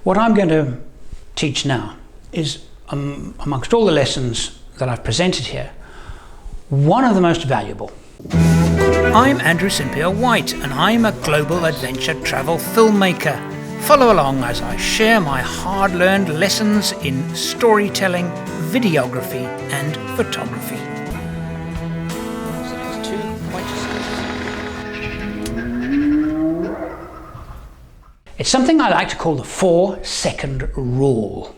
What I'm going to teach now is, amongst all the lessons that I've presented here, one of the most valuable. I'm Andrew St. Pierre White, and I'm a global adventure travel filmmaker. Follow along as I share my hard-learned lessons in storytelling, videography, and photography. It's something I like to call the 4-second rule.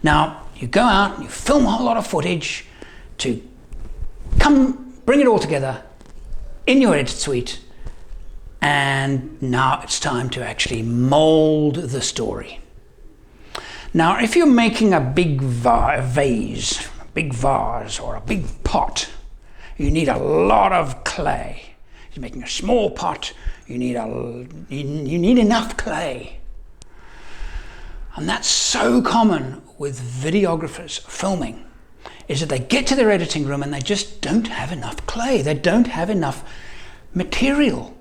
Now, you go out and you film a whole lot of footage to bring it all together in your edit suite, and now it's time to actually mold the story. Now, if you're making a big vase, a big vase or a big pot, you need a lot of clay. If you're making a small pot, you need enough clay. And that's so common with videographers filming, is that they get to their editing room and they just don't have enough clay. They don't have enough material.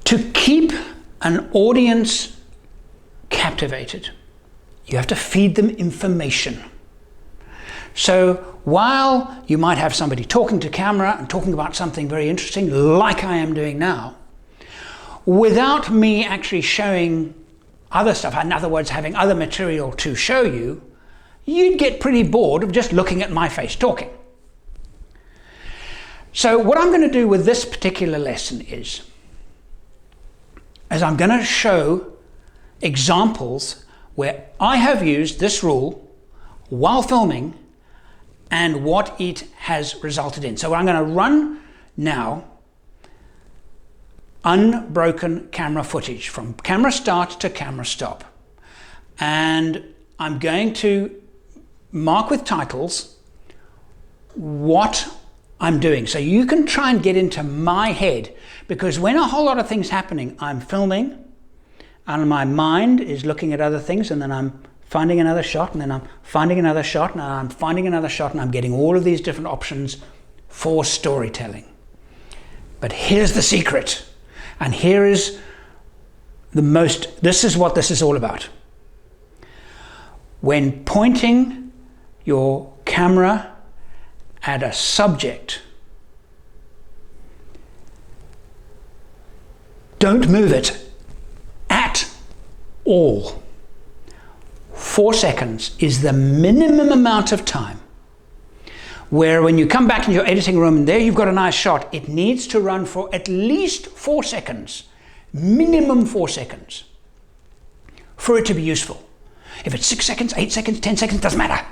To keep an audience captivated, you have to feed them information. So while you might have somebody talking to camera and talking about something very interesting, like I am doing now, without me actually showing other stuff, in other words, having other material to show you, you'd get pretty bored of just looking at my face talking. So what I'm going to do with this particular lesson is I'm going to show examples where I have used this rule while filming and what it has resulted in. So I'm going to run now unbroken camera footage from camera start to camera stop. And I'm going to mark with titles what I'm doing. So you can try and get into my head, because when a whole lot of things happening, I'm filming and my mind is looking at other things, and then I'm finding another shot, and then I'm finding another shot, and I'm finding another shot, and I'm getting all of these different options for storytelling. But here's the secret, and here is this is what this is all about. When pointing your camera at a subject, don't move it at all. 4 seconds is the minimum amount of time where when you come back in your editing room and there you've got a nice shot, it needs to run for at least 4 seconds, minimum 4 seconds, for it to be useful. If it's 6 seconds, 8 seconds, 10 seconds, doesn't matter,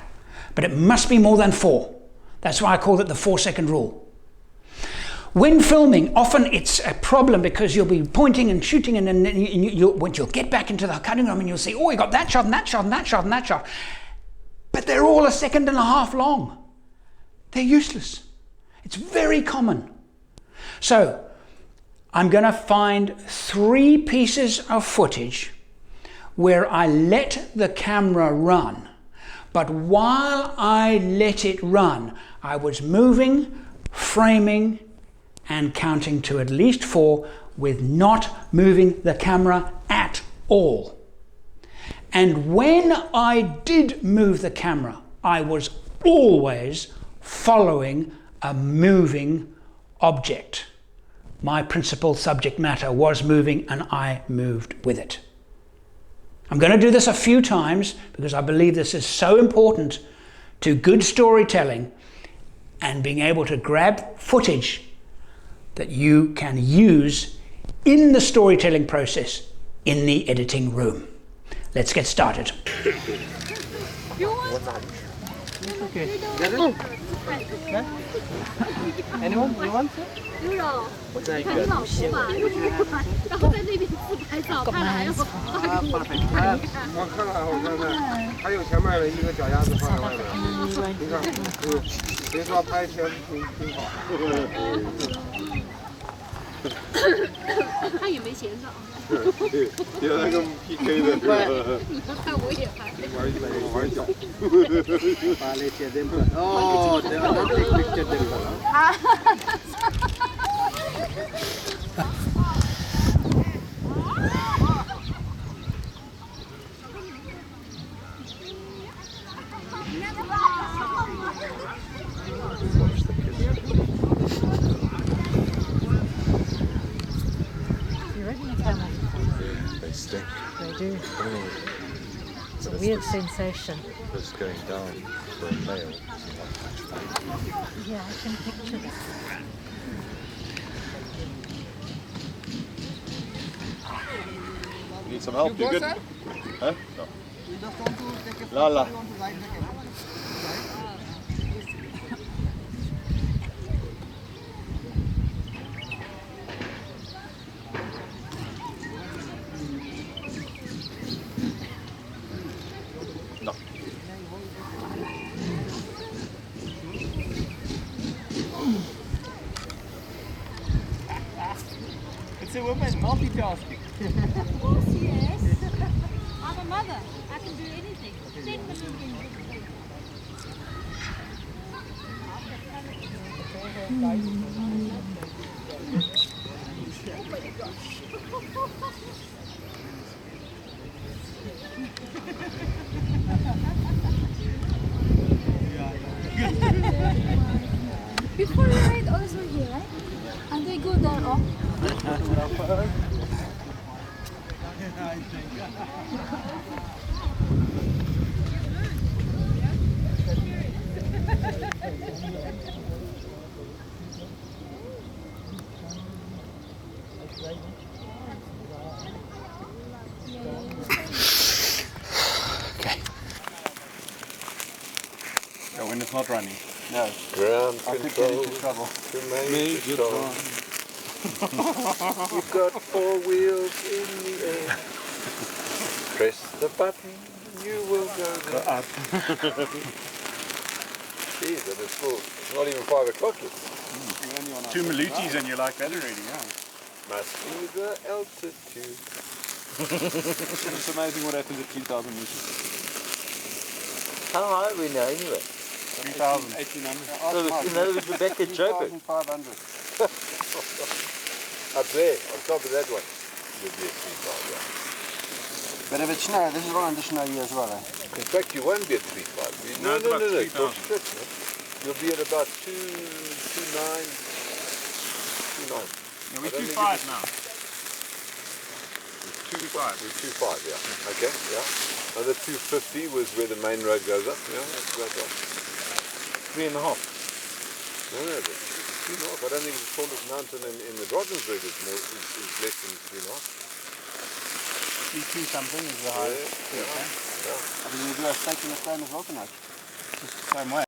but it must be more than 4. That's why I call it the 4-second rule. When filming, often it's a problem because you'll be pointing and shooting, and then you'll get back into the cutting room and you'll see, oh, you got that shot and that shot and that shot and that shot. But they're all 1.5 seconds long. They're useless. It's very common. So I'm going to find 3 pieces of footage where I let the camera run. But while I let it run, I was moving, framing, and counting to at least 4 with not moving the camera at all. And when I did move the camera, I was always following a moving object. My principal subject matter was moving, and I moved with it. I'm going to do this a few times because I believe this is so important to good storytelling and being able to grab footage that you can use in the storytelling process in the editing room. Let's get started. Okay. Anyone? You want to? 看你老婆吧，然后在那边自拍照，他俩要发给我看一看。我看看，还有前面的一个脚丫子放在外面，你看，别说拍起来挺好。他也没闲着。别那个 PK 的，你要看我也拍。玩脚。Oh, they are not picture them. stink. They do. Oh, It's a weird sensation. just going down for a male. Yeah, I can picture that. You need some help? You good? Huh? No. You just want to take a La la. you want to ride the camera. No. It's a woman multitasking. Of course, yes. I'm a mother. I can do anything. 10 million things. Before you ride also here, right? And they go there off. Okay. Yeah, when it's not running. No. Ground I could get control into trouble. to Major Tom. You've got 4 wheels in the air. Press the button, you will go up. Geez, that is full. It's not even 5 o'clock yet. 2 Malutis and you're like that already, yeah. Must be the altitude. It's amazing what happens at 3,000 meters. How high are we now anyway? 3,000. 1,800. So in other words, we're back at Joburg. 3,500. Up there, on top of that one, would be a 3.5, yeah. But if it's snow, this is one under snow here as well, eh? In fact, you won't be at 3.5. No, it's about 3,000. Bullshit, man. You'll be at about 2.9. 2.9. Yeah, we're 2.5 now. 2.5. We're 2.5, yeah. Okay, yeah. Another 2.50 was where the main road goes up. Yeah, that's about right. 3.5. No, but 2.5. I don't think the tallest mountain in the Drakensberg is less than 3.5. 3.2 something is the highest. Yeah. I mean, we do a stake in the stone as well tonight. Just the same way.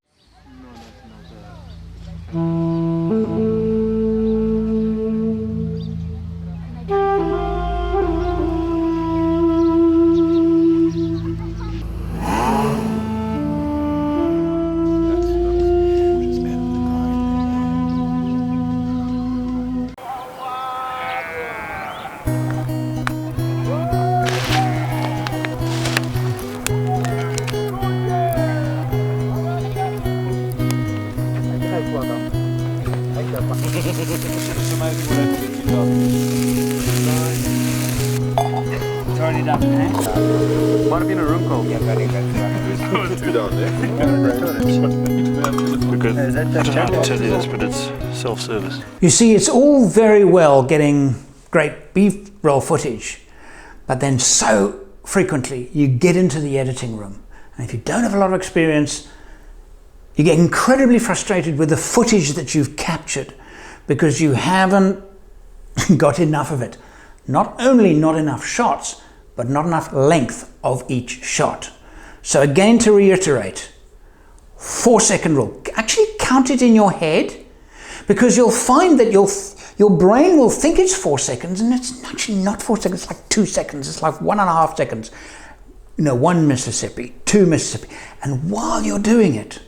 It's amazing what happens at 2,000. It's already done, eh? Might have been a room call. Yeah, very good. There's 2 down there. Because Is that the I don't know how to channel? tell you this, but it's self-service. You see, it's all very well getting great B-roll footage, but then so frequently you get into the editing room, and if you don't have a lot of experience, you get incredibly frustrated with the footage that you've captured because you haven't got enough of it. Not only not enough shots, but not enough length of each shot. So again, to reiterate, 4-second rule. Actually count it in your head, because you'll find that your brain will think it's 4 seconds, and it's actually not 4 seconds. It's like 2 seconds. It's like 1.5 seconds. You know, 1 Mississippi, 2 Mississippi. And while you're doing it,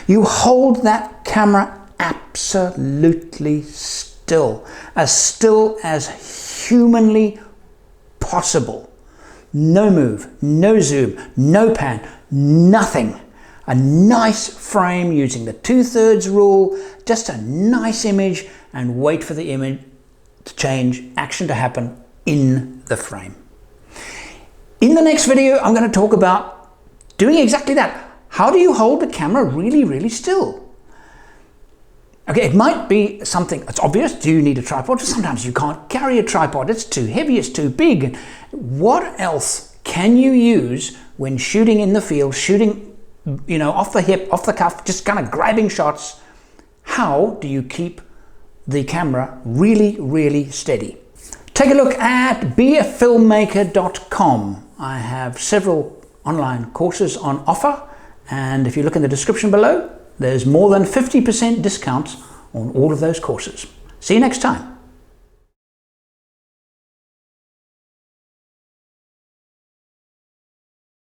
you hold that camera absolutely still as humanly possible. No move, no zoom, no pan, nothing. A nice frame using the 2/3 rule, just a nice image, and wait for the image to change, action to happen in the frame. In the next video, I'm going to talk about doing exactly that. How do you hold the camera really, really still? Okay, it might be something that's obvious. Do you need a tripod? Sometimes you can't carry a tripod. It's too heavy, it's too big. What else can you use when shooting in the field, shooting, you know, off the hip, off the cuff, just kind of grabbing shots? How do you keep the camera really, really steady? Take a look at Beafilmmaker.com. I have several online courses on offer, and if you look in the description below, there's more than 50% discounts on all of those courses. See you next time.